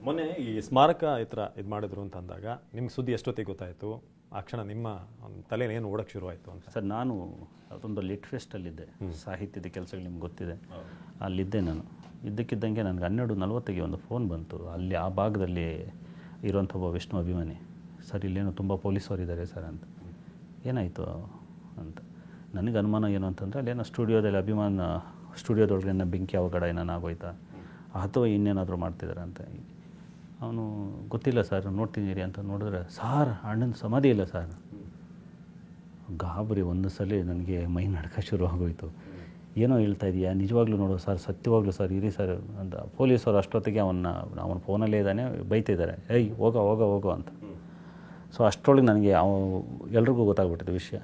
ಮೊನ್ನೆ ಈ ಸ್ಮಾರಕ ಈ ಥರ ಇದು ಮಾಡಿದ್ರು ಅಂತ ಅಂದಾಗ ನಿಮ್ಗೆ ಸುದ್ದಿ ಎಷ್ಟೊತ್ತಿಗೆ ಗೊತ್ತಾಯಿತು? ಆ ಕ್ಷಣ ನಿಮ್ಮ ತಲೆಯಲ್ಲಿ ಏನು ಓಡಕ್ಕೆ ಶುರುವಾಯಿತು ಅಂತ? ಸರ್, ನಾನು ಅದೊಂದು ಲಿಟ್ ಫೆಸ್ಟಲ್ಲಿದ್ದೆ, ಸಾಹಿತ್ಯದ ಕೆಲಸಗಳು ನಿಮ್ಗೆ ಗೊತ್ತಿದೆ, ಅಲ್ಲಿದ್ದೆ ನಾನು. ಇದ್ದಕ್ಕಿದ್ದಂಗೆ ನನಗೆ 12:40ಗೆ ಒಂದು ಫೋನ್ ಬಂತು. ಅಲ್ಲಿ ಆ ಭಾಗದಲ್ಲಿ ಇರುವಂಥ ಒಬ್ಬ ವಿಷ್ಣು ಅಭಿಮಾನಿ, ಸರ್ ಇಲ್ಲೇನೋ ತುಂಬ ಪೊಲೀಸರು ಇದ್ದಾರೆ ಸರ್ ಅಂತ. ಏನಾಯಿತು ಅಂತ ನನಗೆ ಅನುಮಾನ ಏನು ಅಂತಂದರೆ, ಅಲ್ಲೇನೋ ಸ್ಟುಡಿಯೋದಲ್ಲಿ ಸ್ಟುಡಿಯೋದೊಳಗೆ ಬೆಂಕಿ ಅವಘಡ ಏನಾನ ಆಗೋಯ್ತಾ ಅಥವಾ ಇನ್ನೇನಾದರೂ ಮಾಡ್ತಿದ್ದಾರೆ ಅಂತ. ಅವನು ಗೊತ್ತಿಲ್ಲ ಸರ್, ನೋಡ್ತಿದ್ದೀರಿ ಅಂತ ನೋಡಿದ್ರೆ, ಸಾರ್ ಅಣ್ಣನ ಸಮಾಧಿ ಇಲ್ಲ ಸರ್. ಗಾಬರಿ ಒಂದು ಸಲ ನನಗೆ ಮೈ ನಡ್ಕ ಶುರು ಆಗೋಯ್ತು. ಏನೋ ಹೇಳ್ತಾ ಇದೆಯಾ, ನಿಜವಾಗ್ಲೂ ನೋಡೋ ಸರ್, ಸತ್ಯವಾಗ್ಲೂ ಸರ್ ಇರಿ ಸರ್ ಅಂತ. ಪೊಲೀಸರು ಅಷ್ಟೊತ್ತಿಗೆ ಅವನ ಫೋನಲ್ಲೇ ಇದ್ದಾನೆ, ಬೈತಿದ್ದಾರೆ, ಏಯ್ ಹೋಗೋ ಅಂತ. ಸೊ ಅಷ್ಟರೊಳಗೆ ನನಗೆ ಎಲ್ರಿಗೂ ಗೊತ್ತಾಗ್ಬಿಟ್ಟಿದೆ ವಿಷಯ.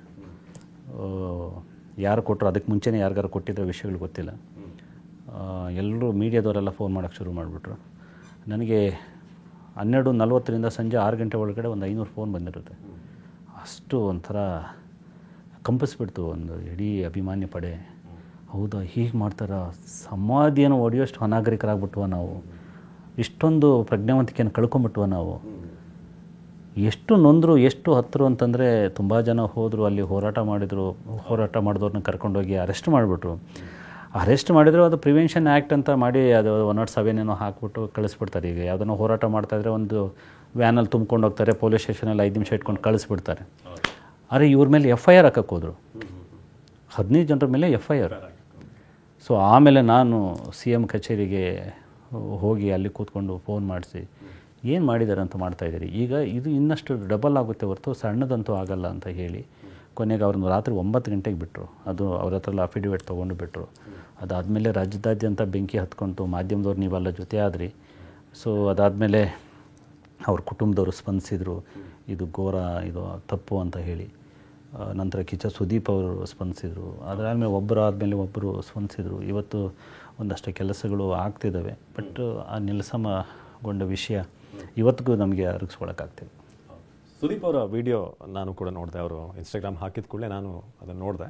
ಯಾರು ಕೊಟ್ಟರು, ಅದಕ್ಕೆ ಮುಂಚೆನೇ ಯಾರಿಗಾರು ಕೊಟ್ಟಿದ್ದ ವಿಷಯಗಳು ಗೊತ್ತಿಲ್ಲ. ಎಲ್ಲರೂ ಮೀಡಿಯಾದವರೆಲ್ಲ ಫೋನ್ ಮಾಡೋಕ್ಕೆ ಶುರು ಮಾಡಿಬಿಟ್ರು. ನನಗೆ 12:40ರಿಂದ ಸಂಜೆ 6 ಗಂಟೆ ಒಳಗಡೆ ಒಂದು 500 ಫೋನ್ ಬಂದಿರುತ್ತೆ. ಅಷ್ಟು ಒಂಥರ ಕಂಪಿಸ್ಬಿಡ್ತು ಒಂದು ಇಡೀ ಅಭಿಮಾನ್ಯ ಪಡೆ. ಹೌದಾ, ಹೀಗೆ ಮಾಡ್ತಾರ, ಸಮಾಧಿಯನ್ನು ಒಡೆಯೋಷ್ಟು ಅನಾಗರಿಕರಾಗ್ಬಿಟ್ವ ನಾವು, ಇಷ್ಟೊಂದು ಪ್ರಜ್ಞಾವಂತಿಕೆಯನ್ನು ಕಳ್ಕೊಂಬಿಟ್ವ ನಾವು. ಎಷ್ಟು ನೊಂದರು, ಎಷ್ಟು ಹತ್ತರು ಅಂತಂದರೆ, ತುಂಬ ಜನ ಹೋದರು, ಅಲ್ಲಿ ಹೋರಾಟ ಮಾಡಿದವ್ರನ್ನ ಕರ್ಕೊಂಡೋಗಿ ಅರೆಸ್ಟ್ ಮಾಡಿಬಿಟ್ರು. ಅರೆಸ್ಟ್ ಮಾಡಿದ್ರು, ಅದು ಪ್ರಿವೆನ್ಷನ್ ಆ್ಯಕ್ಟ್ ಅಂತ ಮಾಡಿ ಅದು 107 ಹಾಕ್ಬಿಟ್ಟು ಕಳಿಸ್ಬಿಡ್ತಾರೆ. ಈಗ ಯಾವುದನ್ನೋ ಹೋರಾಟ ಮಾಡ್ತಾಯಿದ್ರೆ ಒಂದು ವ್ಯಾನಲ್ಲಿ ತುಂಬ್ಕೊಂಡು ಹೋಗ್ತಾರೆ, ಪೊಲೀಸ್ ಸ್ಟೇಷನಲ್ಲಿ 5 ನಿಮಿಷ ಇಟ್ಕೊಂಡು ಕಳಿಸ್ಬಿಡ್ತಾರೆ. ಆದರೆ ಇವ್ರ ಮೇಲೆ FIR ಹಾಕಕ್ಕೆ ಹೋದರು, 15 ಜನರ ಮೇಲೆ FIR. ಸೊ ಆಮೇಲೆ ನಾನು CM ಕಚೇರಿಗೆ ಹೋಗಿ ಅಲ್ಲಿ ಕೂತ್ಕೊಂಡು ಫೋನ್ ಮಾಡಿಸಿ, ಏನು ಮಾಡಿದ್ದಾರೆ ಅಂತ ಮಾಡ್ತಾಯಿದ್ದೀರಿ, ಈಗ ಇದು ಇನ್ನಷ್ಟು ಡಬಲ್ ಆಗುತ್ತೆ ಹೊರತು ಸಣ್ಣದಂತೂ ಆಗಲ್ಲ ಅಂತ ಹೇಳಿ ಕೊನೆಗೆ ಅವ್ರನ್ನ ರಾತ್ರಿ 9 ಗಂಟೆಗೆ ಬಿಟ್ಟರು. ಅದು ಅವ್ರ ಹತ್ರ ಎಲ್ಲ ಅಫಿಡವಿಟ್ ತೊಗೊಂಡು ಬಿಟ್ಟರು. ಅದಾದಮೇಲೆ ರಾಜ್ಯದಾದ್ಯಂತ ಬೆಂಕಿ ಹತ್ಕೊಂತು. ಮಾಧ್ಯಮದವ್ರು ನೀವೆಲ್ಲ ಜೊತೆ ಆದ್ರಿ. ಸೊ ಅದಾದಮೇಲೆ ಅವ್ರ ಕುಟುಂಬದವರು ಸ್ಪಂದಿಸಿದರು, ಇದು ಘೋರ, ಇದು ತಪ್ಪು ಅಂತ ಹೇಳಿ. ನಂತರ ಕಿಚ್ಚ ಸುದೀಪ್ ಅವರು ಸ್ಪಂದಿಸಿದರು. ಅದಾದಮೇಲೆ ಒಬ್ಬರು ಸ್ಪಂದಿಸಿದರು. ಇವತ್ತು ಒಂದಷ್ಟು ಕೆಲಸಗಳು ಆಗ್ತಿದ್ದಾವೆ. ಬಟ್ ಆ ನಿಲ್ಸಮಗೊಂಡ ವಿಷಯ ಇವತ್ತಿಗೂ ನಮಗೆ ಅರಗಿಸ್ಕೊಳಕ್ಕಾಗ್ತಿದೆ. ಸುದೀಪ್ ಅವರ ವಿಡಿಯೋ ನಾನು ಕೂಡ ನೋಡಿದೆ. ಅವರು ಇನ್ಸ್ಟಾಗ್ರಾಮ್ ಹಾಕಿದ ಕೂಡಲೇ ನಾನು ಅದನ್ನು ನೋಡಿದೆ.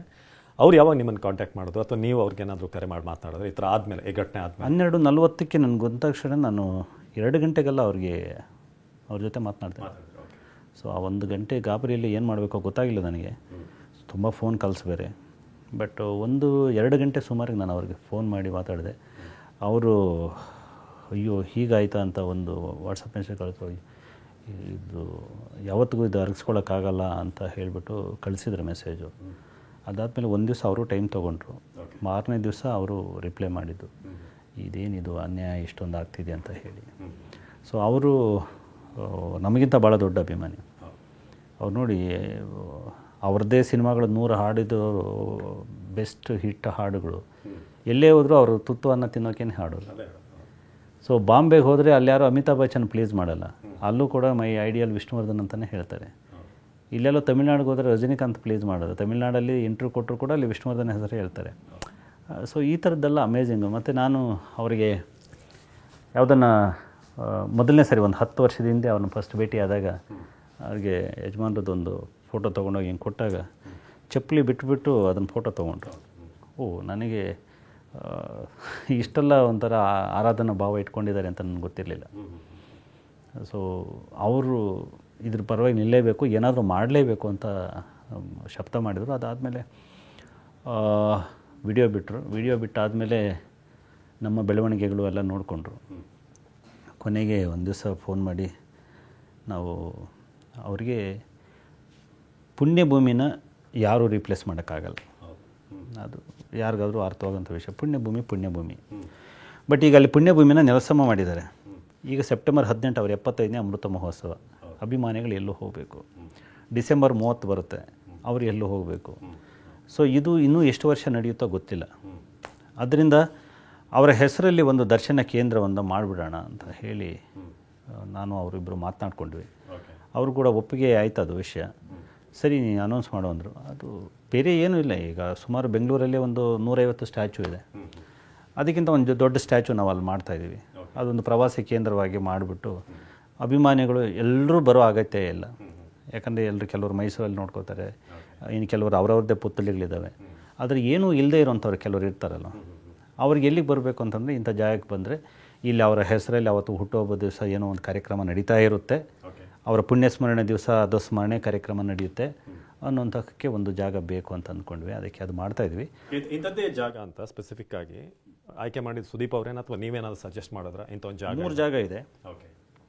ಅವ್ರು ಯಾವಾಗ ನಿಮ್ಮನ್ನು ಕಾಂಟ್ಯಾಕ್ಟ್ ಮಾಡಿದ್ರು ಅಥವಾ ನೀವು ಅವ್ರಿಗೇನಾದರೂ ಕರೆ ಮಾಡಿ ಮಾತನಾಡಿದ್ರೆ ಈ ಥರ ಆದಮೇಲೆ, ಈ ಘಟನೆ ಆದಮೇಲೆ? 12:40ಕ್ಕೆ ನನಗೆ ಗೊತ್ತಾಕ್ಷಣ ನಾನು 2 ಗಂಟೆಗೆಲ್ಲ ಅವ್ರ ಜೊತೆ ಮಾತನಾಡ್ದೆ. ಸೊ ಆ 1 ಗಂಟೆ ಗಾಬರಿಯಲ್ಲಿ ಏನು ಮಾಡಬೇಕೋ ಗೊತ್ತಾಗಿಲ್ಲ ನನಗೆ. ತುಂಬ ಫೋನ್ ಕಾಲ್ಸ್ ಬೇರೆ. ಬಟ್ 1-2 ಗಂಟೆ ಸುಮಾರಿಗೆ ನಾನು ಅವ್ರಿಗೆ ಫೋನ್ ಮಾಡಿ ಮಾತಾಡಿದೆ. ಅವರು ಅಯ್ಯೋ ಹೀಗಾಯ್ತಾ ಅಂತ ಒಂದು ವಾಟ್ಸಪ್ ಮೆಸೇಜ್ ಕಳಿಸ್ರು. ಇದು ಯಾವತ್ತಿಗೂ ಇದು ಅರಗಿಸ್ಕೊಳ್ಳೋಕ್ಕಾಗಲ್ಲ ಅಂತ ಹೇಳಿಬಿಟ್ಟು ಕಳಿಸಿದ್ರು ಮೆಸೇಜು. ಅದಾದಮೇಲೆ ಒಂದು ದಿವಸ ಅವರು ಟೈಮ್ ತೊಗೊಂಡ್ರು. ಮಾರನೇ ದಿವಸ ಅವರು ರಿಪ್ಲೈ ಮಾಡಿದ್ದು, ಇದೇನಿದು ಅನ್ಯಾಯ ಇಷ್ಟೊಂದು ಆಗ್ತಿದೆ ಅಂತ ಹೇಳಿ. ಸೊ ಅವರು ನಮಗಿಂತ ಭಾಳ ದೊಡ್ಡ ಅಭಿಮಾನಿ. ಅವ್ರು ನೋಡಿ, ಅವ್ರದ್ದೇ ಸಿನಿಮಾಗಳು 100 ಹಾಡಿದ್ದು ಬೆಸ್ಟ್ ಹಿಟ್ ಹಾಡುಗಳು. ಎಲ್ಲೇ ಹೋದರೂ ಅವರು ತುತ್ತು ಅನ್ನ ತಿನ್ನೋಕೇನೆ ಹಾಡೋದು. ಸೊ ಬಾಂಬೆಗೆ ಹೋದರೆ ಅಲ್ಲಿ ಯಾರೋ ಅಮಿತಾಬ್ ಬಚ್ಚನ್ ಪ್ಲೀಸ್ ಮಾಡಲ್ಲ, ಅಲ್ಲೂ ಕೂಡ ಮೈ ಐಡಿಯಲ್ ವಿಷ್ಣುವರ್ಧನ್ ಅಂತಲೇ ಹೇಳ್ತಾರೆ. ಇಲ್ಲೆಲ್ಲೋ ತಮಿಳ್ನಾಡಿಗೆ ಹೋದರೆ ರಜನಿಕಾಂತ್ ಪ್ಲೀಸ್ ಮಾಡೋದು. ತಮಿಳ್ನಾಡಲ್ಲಿ ಇಂಟ್ರ್ಯೂ ಕೊಟ್ಟರು ಕೂಡ ಅಲ್ಲಿ ವಿಷ್ಣುವರ್ಧನ್ ಹೆಸರು ಹೇಳ್ತಾರೆ. ಸೊ ಈ ಥರದ್ದೆಲ್ಲ ಅಮೇಝಿಂಗು. ಮತ್ತು ನಾನು ಅವರಿಗೆ ಯಾವುದನ್ನು ಮೊದಲನೇ ಸರಿ ಒಂದು 10 ವರ್ಷದ ಹಿಂದೆ ಅವ್ರನ್ನ ಫಸ್ಟ್ ಭೇಟಿಯಾದಾಗ ಅವ್ರಿಗೆ ಯಜಮಾನ್ರದ್ದೊಂದು ಫೋಟೋ ತೊಗೊಂಡೋಗಿ ಹಿಂಗೆ ಕೊಟ್ಟಾಗ ಚಪ್ಪಲಿ ಬಿಟ್ಬಿಟ್ಟು ಅದನ್ನು ಫೋಟೋ ತೊಗೊಂಡ್ರು. ನನಗೆ ಇಷ್ಟೆಲ್ಲ ಒಂಥರ ಆರಾಧನಾ ಭಾವ ಇಟ್ಕೊಂಡಿದ್ದಾರೆ ಅಂತ ನನಗೆ ಗೊತ್ತಿರಲಿಲ್ಲ. ಸೊ ಅವರು ಇದ್ರ ಪರವಾಗಿ ನಿಲ್ಲೇಬೇಕು, ಏನಾದರೂ ಮಾಡಲೇಬೇಕು ಅಂತ ಶಬ್ದ ಮಾಡಿದರು. ಅದಾದಮೇಲೆ ವಿಡಿಯೋ ಬಿಟ್ಟರು. ವಿಡಿಯೋ ಬಿಟ್ಟಾದಮೇಲೆ ನಮ್ಮ ಬೆಳವಣಿಗೆಗಳು ಎಲ್ಲ ನೋಡಿಕೊಂಡ್ರು. ಕೊನೆಗೆ ಒಂದು ದಿವಸ ಫೋನ್ ಮಾಡಿ ನಾವು ಅವ್ರಿಗೆ ಪುಣ್ಯಭೂಮಿನ ಯಾರೂ ರೀಪ್ಲೇಸ್ ಮಾಡೋಕ್ಕಾಗಲ್ಲ, ಅದು ಯಾರಿಗಾದರೂ ಅರ್ಥವಾಗೋಂಥ ವಿಷಯ. ಪುಣ್ಯಭೂಮಿ. ಬಟ್ ಈಗ ಅಲ್ಲಿ ಪುಣ್ಯಭೂಮಿನ ನೆಲಸಮ ಮಾಡಿದ್ದಾರೆ. ಈಗ ಸೆಪ್ಟೆಂಬರ್ 18 ಅವರ 75ನೇ ಅಮೃತ ಮಹೋತ್ಸವ. ಅಭಿಮಾನಿಗಳು ಎಲ್ಲೂ ಹೋಗಬೇಕು. ಡಿಸೆಂಬರ್ 30 ಬರುತ್ತೆ, ಅವರು ಎಲ್ಲೂ ಹೋಗಬೇಕು. ಸೊ ಇದು ಇನ್ನೂ ಎಷ್ಟು ವರ್ಷ ನಡೆಯುತ್ತೋ ಗೊತ್ತಿಲ್ಲ. ಅದರಿಂದ ಅವರ ಹೆಸರಲ್ಲಿ ಒಂದು ದರ್ಶನ ಕೇಂದ್ರವನ್ನು ಮಾಡಿಬಿಡೋಣ ಅಂತ ಹೇಳಿ ನಾನು ಅವರಿಬ್ಬರು ಮಾತನಾಡ್ಕೊಂಡ್ವಿ. ಅವರು ಕೂಡ ಒಪ್ಪಿಗೆ ಆಯ್ತು ಅದು ವಿಷಯ. ಸರಿ ನೀನು ಅನೌನ್ಸ್ ಮಾಡು ಅಂದರು. ಅದು ಬೇರೆ ಏನೂ ಇಲ್ಲ. ಈಗ ಸುಮಾರು ಬೆಂಗಳೂರಲ್ಲೇ ಒಂದು 150 ಸ್ಟ್ಯಾಚು ಇದೆ. ಅದಕ್ಕಿಂತ ಒಂದು ದೊಡ್ಡ ಸ್ಟ್ಯಾಚು ನಾವು ಅಲ್ಲಿ ಮಾಡ್ತಾಯಿದ್ದೀವಿ. ಅದೊಂದು ಪ್ರವಾಸಿ ಕೇಂದ್ರವಾಗಿ ಮಾಡಿಬಿಟ್ಟು ಅಭಿಮಾನಿಗಳು ಎಲ್ಲರೂ ಬರೋ ಅಗತ್ಯ ಇಲ್ಲ. ಯಾಕಂದರೆ ಕೆಲವರು ಮೈಸೂರಲ್ಲಿ ನೋಡ್ಕೋತಾರೆ, ಇನ್ನು ಕೆಲವರು ಅವರವ್ರದ್ದೇ ಪುತ್ಥಳಿಗಳಿದ್ದಾವೆ. ಆದರೆ ಏನೂ ಇಲ್ಲದೆ ಇರೋಂಥವ್ರು ಕೆಲವರು ಇರ್ತಾರಲ್ಲ, ಅವ್ರಿಗೆ ಎಲ್ಲಿಗೆ ಬರಬೇಕು ಅಂತಂದರೆ ಇಂಥ ಜಾಗಕ್ಕೆ ಬಂದರೆ ಇಲ್ಲಿ ಅವರ ಹೆಸರಲ್ಲಿ ಅವತ್ತು ಹುಟ್ಟುಹಬ್ಬ ದಿವಸ ಏನೋ ಒಂದು ಕಾರ್ಯಕ್ರಮ ನಡೀತಾ ಇರುತ್ತೆ, ಓಕೆ. ಅವರ ಪುಣ್ಯಸ್ಮರಣೆ ದಿವಸ ಅದು ಸ್ಮರಣೆ ಕಾರ್ಯಕ್ರಮ ನಡೆಯುತ್ತೆ ಅನ್ನೋಂಥಕ್ಕೆ ಒಂದು ಜಾಗ ಬೇಕು ಅಂತ ಅಂದ್ಕೊಂಡ್ವಿ. ಅದಕ್ಕೆ ಅದು ಮಾಡ್ತಾಯಿದ್ವಿ. ಇಂಥದ್ದೇ ಜಾಗ ಅಂತ ಸ್ಪೆಸಿಫಿಕ್ ಆಗಿ ಆಯ್ಕೆ ಮಾಡಿದ ಸುದೀಪ್ ಅವರೇನ ಅಥವಾ ನೀವೇನಾದ್ರು ಸಜೆಸ್ಟ್ ಮಾಡಿದ್ರ? ಇಂಥ ಒಂದು ಜಾಗ 3 ಜಾಗ ಇದೆ. ಓಕೆ.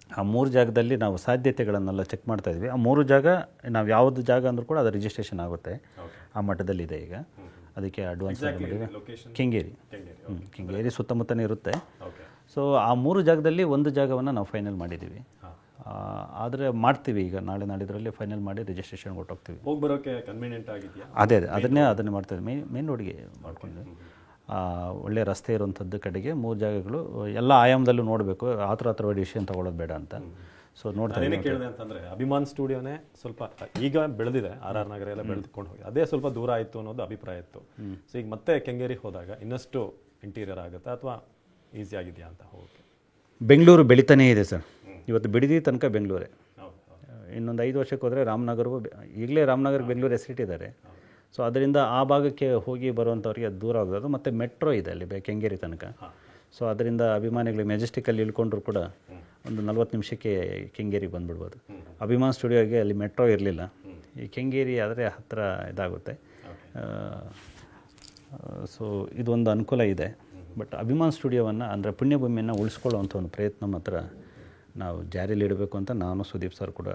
ಆ 3 ಜಾಗದಲ್ಲಿ ನಾವು ಸಾಧ್ಯತೆಗಳನ್ನೆಲ್ಲ ಚೆಕ್ ಮಾಡ್ತಾಯಿದ್ವಿ. ಆ 3 ಜಾಗ ನಾವು ಯಾವುದು ಜಾಗ ಅಂದರೂ ಕೂಡ ಅದು ರಿಜಿಸ್ಟ್ರೇಷನ್ ಆಗುತ್ತೆ, ಆ ಮಟ್ಟದಲ್ಲಿದೆ ಈಗ. ಅದಕ್ಕೆ ಅಡ್ವಾನ್ಸ್ ಮಾಡಿದ್ವಿ. ಕೆಂಗೇರಿ, ಕೆಂಗೇರಿ ಸುತ್ತಮುತ್ತನೇ ಇರುತ್ತೆ. ಸೊ ಆ 3 ಜಾಗದಲ್ಲಿ ಒಂದು ಜಾಗವನ್ನು ನಾವು ಫೈನಲ್ ಮಾಡಿದ್ದೀವಿ. ಆದರೆ ಮಾಡ್ತೀವಿ ಈಗ ನಾಳೆ ನಾಡಿದ್ರಲ್ಲಿ ಫೈನಲ್ ಮಾಡಿ ರಿಜಿಸ್ಟ್ರೇಷನ್ ಕೊಟ್ಟೋಗ್ತೀವಿ. ಹೋಗಿ ಬರೋಕ್ಕೆ ಕನ್ವೀನಿಯಂಟ್ ಆಗಿದೆಯಾ? ಅದನ್ನೇ ಮಾಡ್ತಾಯಿದ್ವಿ. ಮೇನ್ ರೋಡ್ಗೆ ಮಾಡ್ಕೊಂಡು ಒಳ್ಳೆ ರಸ್ತೆ ಇರುವಂಥದ್ದು ಕಡೆಗೆ 3 ಜಾಗಗಳು ಎಲ್ಲ ಆಯಾಮದಲ್ಲೂ ನೋಡಬೇಕು. ಹತ್ರ ಡಿಸಿಷನ್ ತೊಗೊಳ್ಳೋದು ಬೇಡ ಅಂತ. ಸೊ ನೋಡ್ತಾ ಕೇಳಿದೆ ಅಂತಂದರೆ ಅಭಿಮಾನ್ ಸ್ಟುಡಿಯೋನೇ ಸ್ವಲ್ಪ ಈಗ ಬೆಳೆದಿದೆ, RR ನಗರ ಎಲ್ಲ ಬೆಳೆದುಕೊಂಡು ಹೋಗಿ ಅದೇ ಸ್ವಲ್ಪ ದೂರ ಆಯಿತು ಅನ್ನೋದು ಅಭಿಪ್ರಾಯ ಇತ್ತು. ಸೊ ಈಗ ಮತ್ತೆ ಕೆಂಗೇರಿಗೆ ಹೋದಾಗ ಇನ್ನಷ್ಟು ಇಂಟೀರಿಯರ್ ಆಗುತ್ತಾ ಅಥವಾ ಈಸಿ ಆಗಿದೆಯಾ ಅಂತ ಹೋಗೋಕ್ಕೆ? ಬೆಂಗಳೂರು ಬೆಳೀತಾನೇ ಇದೆ ಸರ್. ಇವತ್ತು ಬಿಡದಿ ತನಕ ಬೆಂಗಳೂರೇ. ಇನ್ನೊಂದು 5 ವರ್ಷಕ್ಕೆ ಹೋದರೆ ರಾಮನಗರವು, ಈಗಲೇ ರಾಮನಗರಕ್ಕೆ ಬೆಂಗಳೂರು ಹೆಸರಿಟ್ಟಿದ್ದಾರೆ. ಸೊ ಅದರಿಂದ ಆ ಭಾಗಕ್ಕೆ ಹೋಗಿ ಬರುವಂಥವ್ರಿಗೆ ಅದು ದೂರ ಆಗೋದು. ಮತ್ತು ಮೆಟ್ರೋ ಇದೆ ಅಲ್ಲಿ ಕೆಂಗೇರಿ ತನಕ. ಸೊ ಅದರಿಂದ ಅಭಿಮಾನಿಗಳು ಮೆಜೆಸ್ಟಿಕಲ್ಲಿ ಇಳ್ಕೊಂಡ್ರು ಕೂಡ ಒಂದು 40 ನಿಮಿಷಕ್ಕೆ ಕೆಂಗೇರಿಗೆ ಬಂದುಬಿಡ್ಬೋದು. ಅಭಿಮಾನ್ ಸ್ಟುಡಿಯೋಗೆ ಅಲ್ಲಿ ಮೆಟ್ರೋ ಇರಲಿಲ್ಲ. ಈ ಕೆಂಗೇರಿ ಆದರೆ ಹತ್ತಿರ ಇದಾಗುತ್ತೆ. ಸೊ ಇದೊಂದು ಅನುಕೂಲ ಇದೆ. ಬಟ್ ಅಭಿಮಾನ್ ಸ್ಟುಡಿಯೋವನ್ನು ಅಂದರೆ ಪುಣ್ಯಭೂಮಿಯನ್ನು ಉಳಿಸ್ಕೊಳ್ಳುವಂಥ ಒಂದು ಪ್ರಯತ್ನ ಮಾತ್ರ ನಾವು ಜಾರಿಯಲ್ಲಿಡಬೇಕು ಅಂತ ನಾನು ಸುದೀಪ್ ಸರ್ ಕೂಡ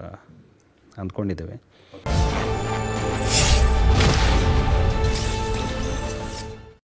ಅಂದ್ಕೊಂಡಿದ್ದೇವೆ.